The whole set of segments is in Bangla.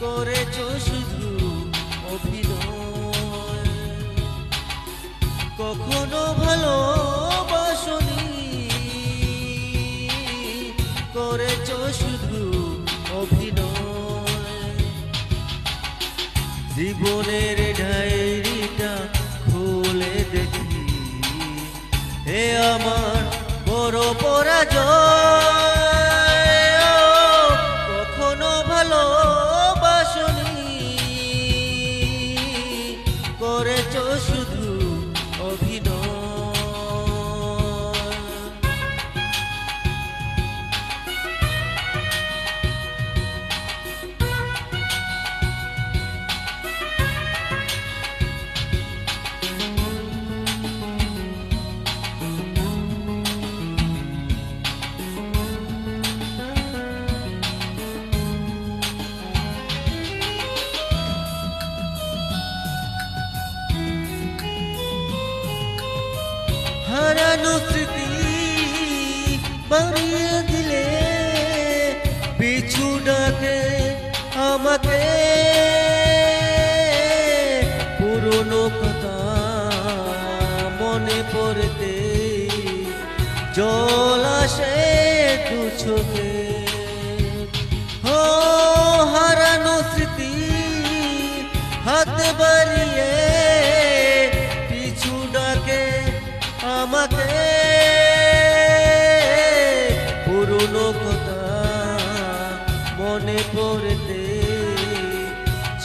করেছো শুধু অভিনয়, কখনো ভালোবাসনি, করেছো শুধু অভিনয়। জীবনের ডায়েরিটা খুলে দেখি, হে আমার বড় পরাজয়। কখনো ভালোবাসনি, করেছো শুধু অভিনয়। হারানো স্মৃতি বাড়িয়ে দিলে, পিছু ডাকে আমাকে, পুরনো কথা মনে পড়তে জল আসে দু চোখে। ও হারানো স্মৃতি হাতে বাড়িয়ে পিছু ডাকে আমাকে, পুরনো কথা মনে পড়তে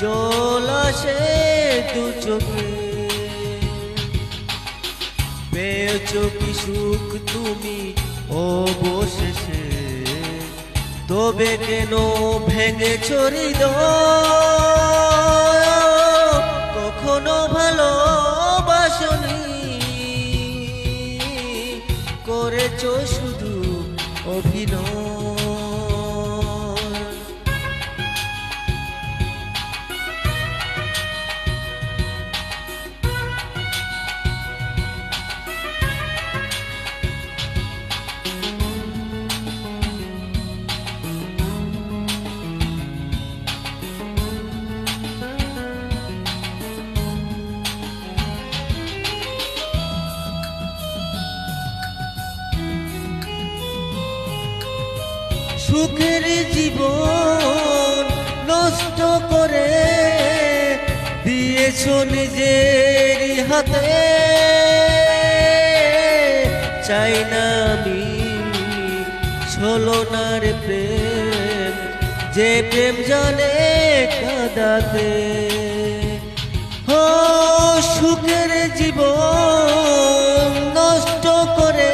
জল আসে দু চোখে। পেয়েছো কি সুখ তুমি অবশেষে, তবে কেন ভেঙেছো হৃদয়? কখনো ভালোবাসনি, করেছো শুধু অভিনয়। সুখের জীবন নষ্ট করে দিয়েছো নিজের হাতে, চাই না আমি ছলনার প্রেম, যে প্রেম জানে কাঁদাতে। ও সুখের জীবন নষ্ট করে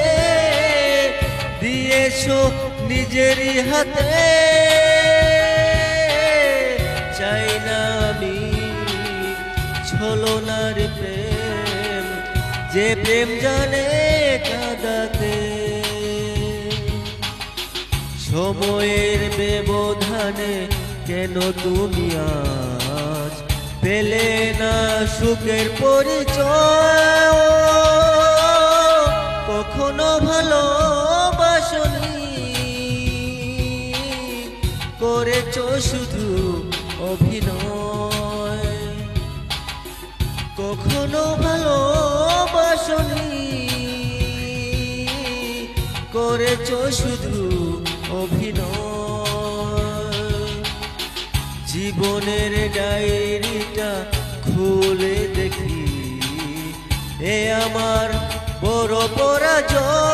দিয়েছো নিজেরই হাতে, চাই না আমি ছলনার প্রেম, যে প্রেম জানে কাঁদাতে। সময়ের ব্যবধানে কেন তুমি আজ পেলে না সুখের পরিচয়? কখনো ভালোবাসনি, করেছো শুধু অভিনয়। কখনো ভালোবাসনি, করেছো শুধু অভিনয়। জীবনের ডায়েরিটা খুলে দেখি, এ আমার বড় পরাজয়।